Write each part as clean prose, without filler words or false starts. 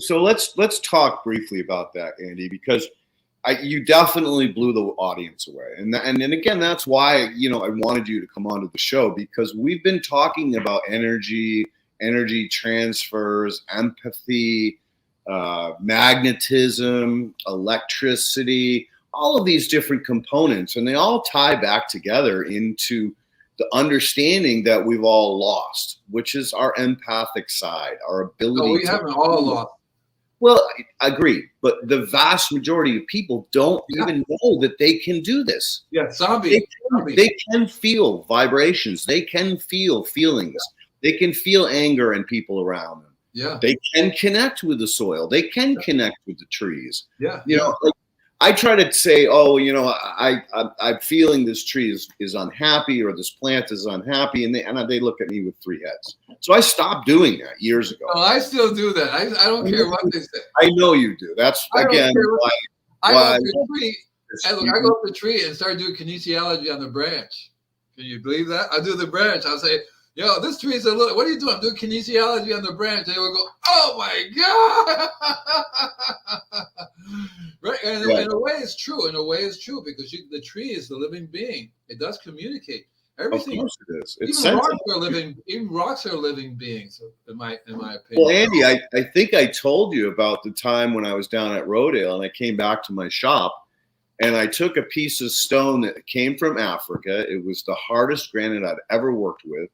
So let's talk briefly about that, Andy, because you definitely blew the audience away, and again, that's why I wanted you to come onto the show, because we've been talking about energy transfers, empathy, magnetism, electricity, all of these different components, and they all tie back together into the understanding that we've all lost, which is our empathic side, our ability. No, we haven't all lost. Well, I agree, but the vast majority of people don't even know that they can do this. Yeah, zombie. They can feel vibrations. They can feel feelings. They can feel anger in people around them. Yeah. They can connect with the soil. They can connect with the trees. Yeah. Like, I try to say, I'm feeling this tree is unhappy, or this plant is unhappy, and they look at me with three heads. So I stopped doing that years ago. No, I still do that. I don't care what they say. I know you do. That's again why. I go up the tree. I go up the tree and start doing kinesiology on the branch. Can you believe that? I do the branch. I'll say, yo, this tree is a little. What are you doing? I'm doing kinesiology on the branch. They will go, oh my God. Right. And in a way, it's true. In a way, it's true, because the tree is the living being. It does communicate. Everything. Of course it is. It's even rocks are living. Even rocks are living beings, in my opinion. Well, Andy, I think I told you about the time when I was down at Rodale and I came back to my shop, and I took a piece of stone that came from Africa. It was the hardest granite I'd ever worked with.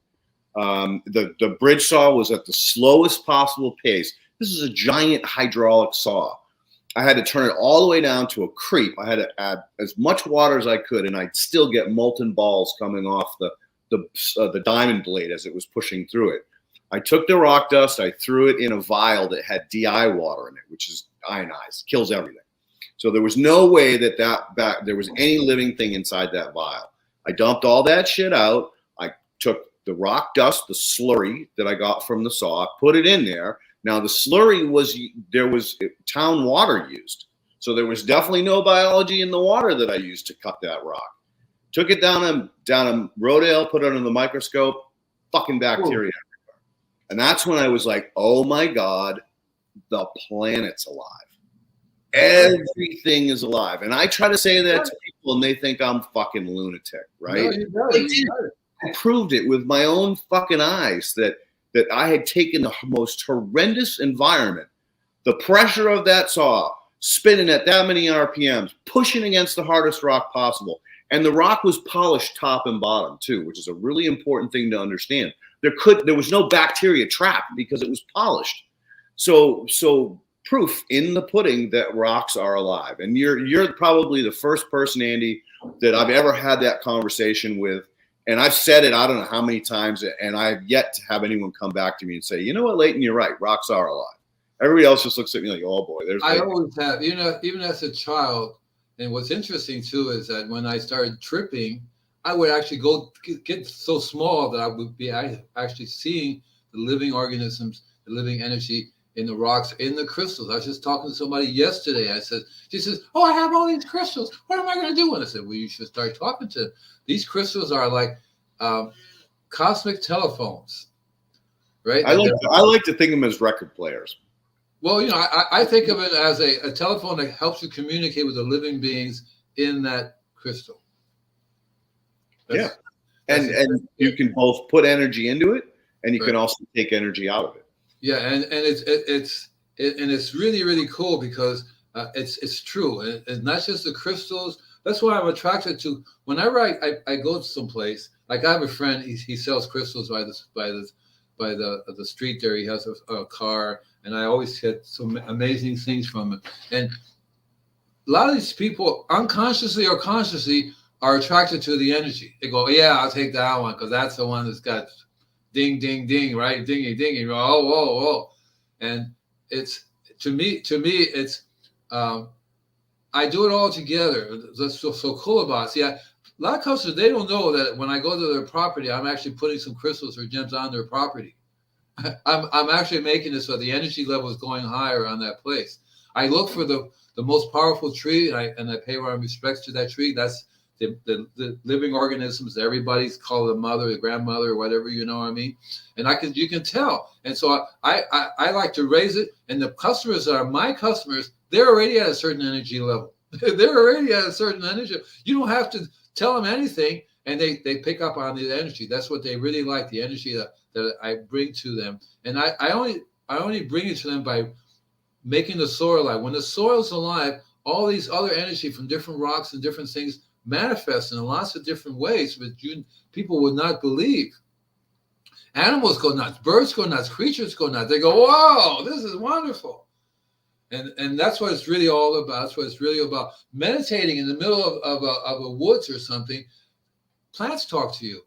The bridge saw was at the slowest possible pace. This is a giant hydraulic saw. I had to turn it all the way down to a creep. I had to add as much water as I could, and I'd still get molten balls coming off the diamond blade as it was pushing through it. I took the rock dust, I threw it in a vial that had DI water in it, which is ionized, kills everything. So there was no way that there was any living thing inside that vial. I dumped all that shit out. I took the rock dust, the slurry that I got from the saw, put it in there. Now the slurry there was town water used. So there was definitely no biology in the water that I used to cut that rock. Took it down in Rodale, put it under the microscope, fucking bacteria everywhere. And that's when I was like, oh my God, the planet's alive. Everything is alive. And I try to say that to people and they think I'm fucking lunatic, right? No, I proved it with my own fucking eyes that I had taken the most horrendous environment, the pressure of that saw, spinning at that many RPMs, pushing against the hardest rock possible. And the rock was polished top and bottom too, which is a really important thing to understand. There was no bacteria trapped because it was polished. So proof in the pudding that rocks are alive. And you're probably the first person, Andy, that I've ever had that conversation with. And I've said it, I don't know how many times, and I've yet to have anyone come back to me and say, you know what, Leighton, you're right. Rocks are alive. Everybody else just looks at me like, oh boy, there's. I always have, even as a child. And what's interesting too is that when I started tripping, I would actually get so small that I would be actually seeing the living organisms, the living energy in the rocks, in the crystals. I was just talking to somebody yesterday. She says, oh, I have all these crystals. What am I going to do with it? I said, well, you should start talking to them. These crystals are like cosmic telephones, right? I like to think of them as record players. Well, I think of it as a telephone that helps you communicate with the living beings in that crystal. And you can both put energy into it, and you can also take energy out of it. Yeah, and it's really, really cool because it's true. It's not just the crystals. That's why I'm attracted to. Whenever I go to some place, like I have a friend, he sells crystals by the street there. He has a car, and I always get some amazing things from him. And a lot of these people, unconsciously or consciously, are attracted to the energy. They go, yeah, I'll take that one because that's the one that's got ding, ding, ding, right? Dingy, dingy. Oh, whoa, whoa. And it's, to me, it's, I do it all together. That's so cool about it. See, a lot of customers, they don't know that when I go to their property, I'm actually putting some crystals or gems on their property. I'm actually making it so the energy level is going higher on that place. I look for the most powerful tree, and I pay my respects to that tree. That's the living organisms. Everybody's called a mother, a grandmother, or whatever, you know what I mean? And you can tell. And so I like to raise it. And the customers that are my customers, they're already at a certain energy level. They're already at a certain energy. You don't have to tell them anything, and they pick up on the energy. That's what they really like, the energy that I bring to them. And I only bring it to them by making the soil alive. When the soil's alive, all these other energy from different rocks and different things manifest in lots of different ways, but people would not believe. Animals go nuts, birds go nuts, creatures go nuts. They go, "Whoa, this is wonderful." And that's what it's really all about. That's what it's really about. Meditating in the middle of a woods or something, plants talk to you.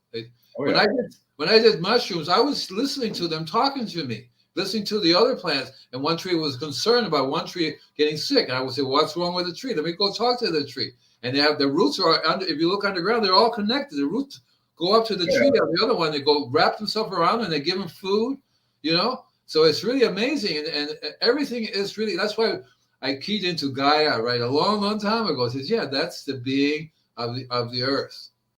When I did mushrooms, I was listening to them talking to me, listening to the other plants. And one tree was concerned about one tree getting sick. And I would say, "What's wrong with the tree? Let me go talk to the tree." And they have the roots are under. If you look underground, they're all connected. The roots go up to the tree. On the other one, they go wrap themselves around and they give them food. You know, so it's really amazing, and everything is really. That's why I keyed into Gaia right a long, long time ago. It says, yeah, that's the being of the earth.